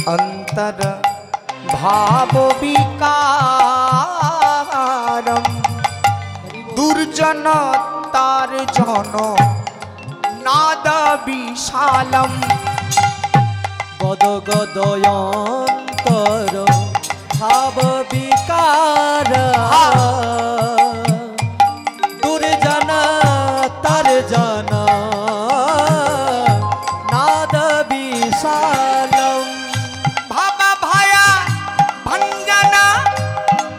अंतर भाव विकारम दुर्जन तार जन नाद विशालम गद गदयंतर भाव विकार दुर्जन तर्जन नाद विशालम भव भय भंजन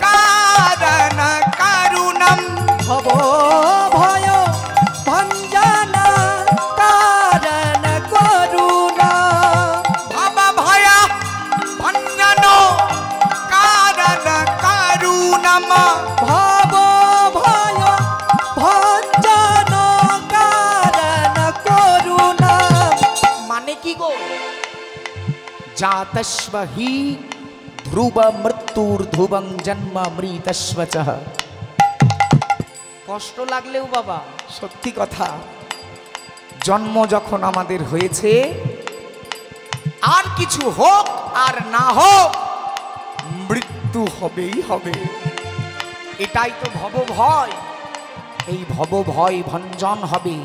कारण करुणम भवो भय भंजन कारण करुणा भव भय भंजन कारण करुणम भवो भय भंजन कारण करुणा माने की गो जातस्व ही ध्रुव मृत्युर्ध्रुवं जन्म मृतस्व चः কষ্ট লাগলেও বাবা সত্যি কথা জন্ম যখন আমাদের হয়েছে আর কিছু হোক আর না হোক মৃত্যু হবেই হবে এটাই তো ভব ভয় এই ভব ভয় ভঞ্জন হবে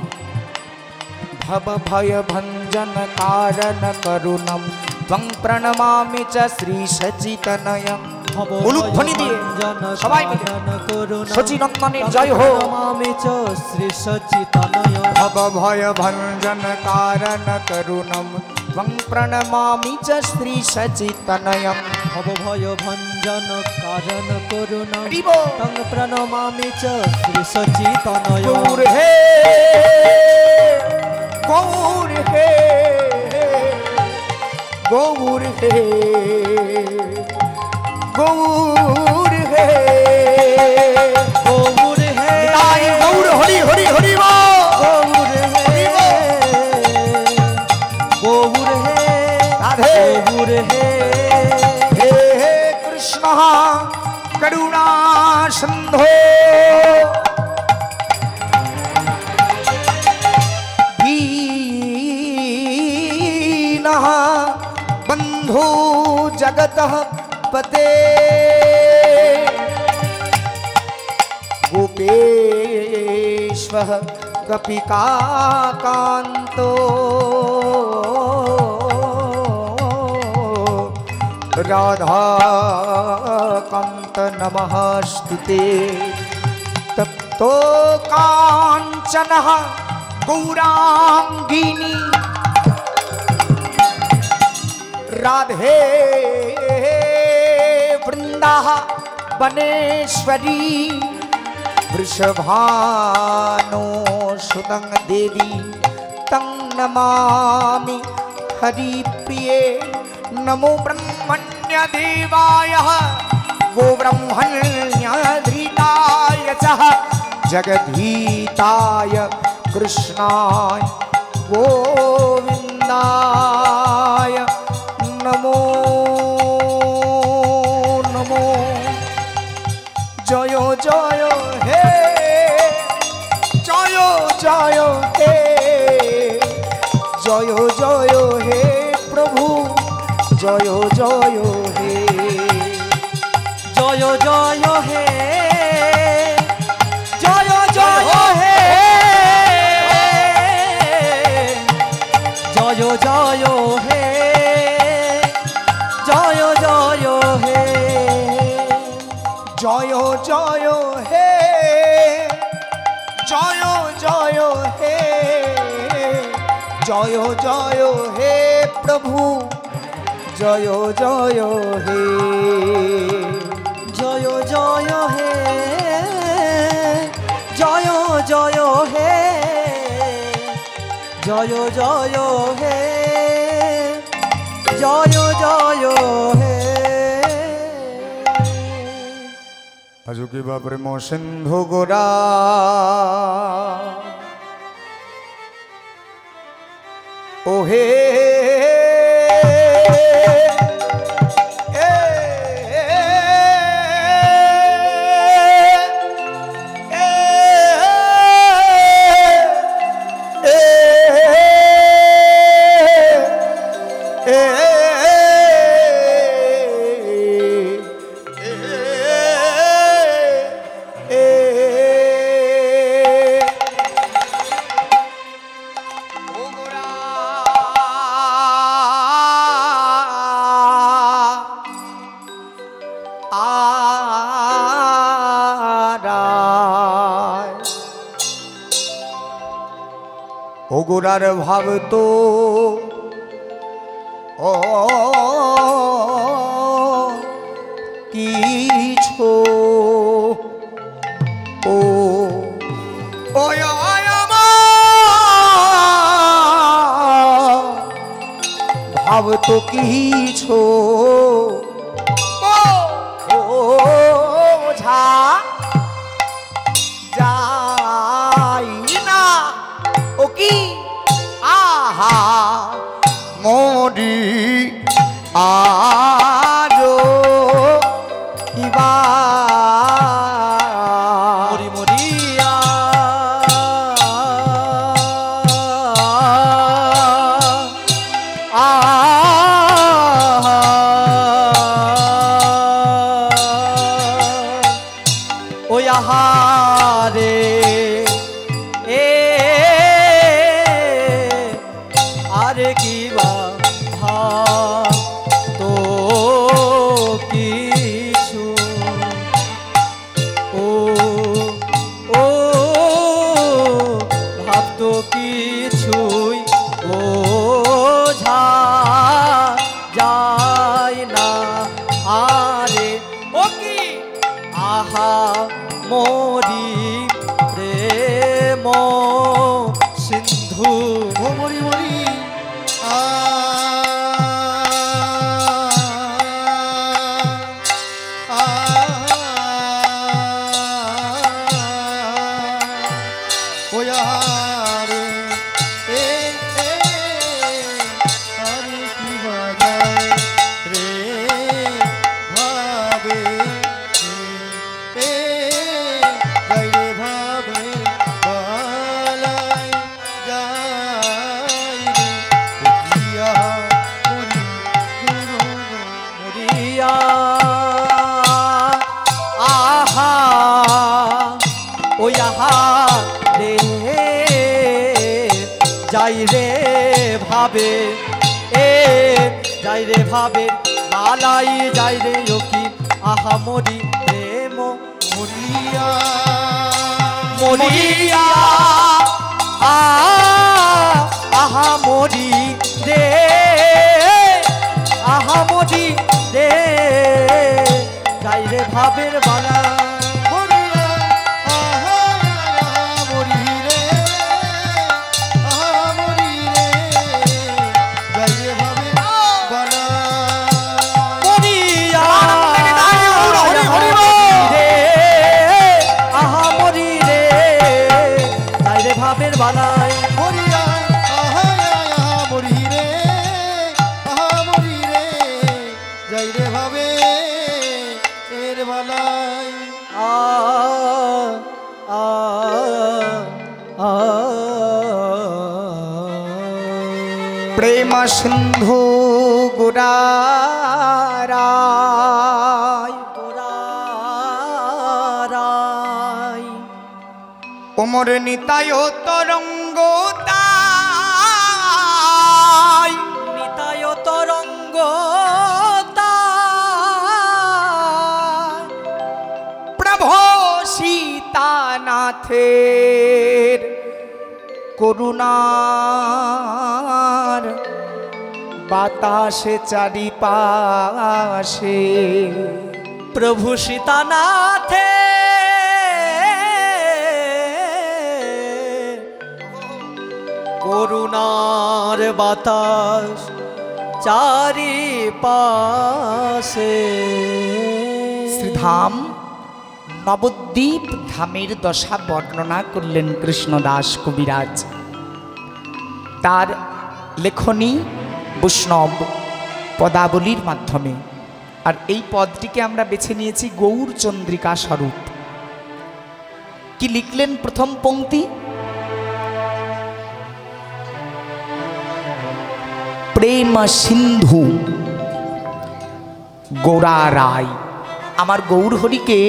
भव भय भंजन कारण करुणम त्वं प्रणमामि च श्री सचितनयम उलुध्वनि दिए सबाई मिले सचिनंदनेर जय हो प्रणमामि च श्री सचितनय भव भय भंजन कारण करुणम त्वं प्रणमामि च श्री सचितनयम भव भय भंजन कारण करुणा दिवो तं प्रणमामि च श्री सचितनय गौर हे गौर हे गौर हे गौर हे गौर हे निताई गौर हरि हरि हरि गौर हे गौर हे राधे गौर हे हे कृष्ण करुणा सिंधो दीनः बंधु जगतः पते गोपेश्वर गोपिकाकान्तो राधाकान्त नमस्ते तप्तो काञ्चनः गौरांगिनी राधे वृंदा वनेश्वरी वृषभानो सुदं देवी तं नमामि हरिप्रिये नमो ब्रह्मण्य देवाय वो ब्रह्मण्याधृताय च जगधीताय कृष्णाय गोविन्दाय नमो नमो जय जय हे जय जय हे जय जय हे प्रभु जय जय हे जय जय हे जय जय हे जय जय हे जय जय हे जय जय हे जय जय हे जय जय हे प्रभु जय जय हे जय जय हे जय जय हे जय जय हे जय जय हे अजुकी प्रेम सिंधु गोरा ओहे ও গোরার ভাব তো ও কিছু ও ভাব তো কিছু বোঝা যাই না ও কি আহা মরি আরো ইবা মরি মরিয়া ও আহারে এ আরে কি বা তো কিছু ও ও ভাব তো কিছুই বোঝা যায় না আরে ও কি আহা মরি প্রেম সিন্ধু মরি মরি যাই রে ভাবে এ যাই রে ভাবে মালাই যাই রে ওকি আহা মরি প্রেম মরিয়া মরিয়া আহা মরি রে আহা মরি রে যাই রে ভাবের বালা বালাই মরিয়া মরি রে মরি রে যাই রে ভাবে এর বালাই প্রেম সিন্ধু গোরারায় ওমর নিতায় তরঙ্গ তাই নিতায় তরঙ্গ প্রভু সীতানাথের করুণার বাতাসে চারিপাশে প্রভু সীতানাথে করুণার বাতাস চারিপাশে শ্রীধাম নবদ্বীপ ধামের দশা বর্ণনা করলেন কৃষ্ণদাস কবিরাজ। তার লেখনী বৈষ্ণব পদাবলীর মাধ্যমে। আর এই পদটিকে আমরা বেছে নিয়েছি গৌর চন্দ্রিকা স্বরূপ। কি লিখলেন প্রথম পংক্তি? প্রেম সিন্ধু গোরা রায়। আমার গৌর হরিকে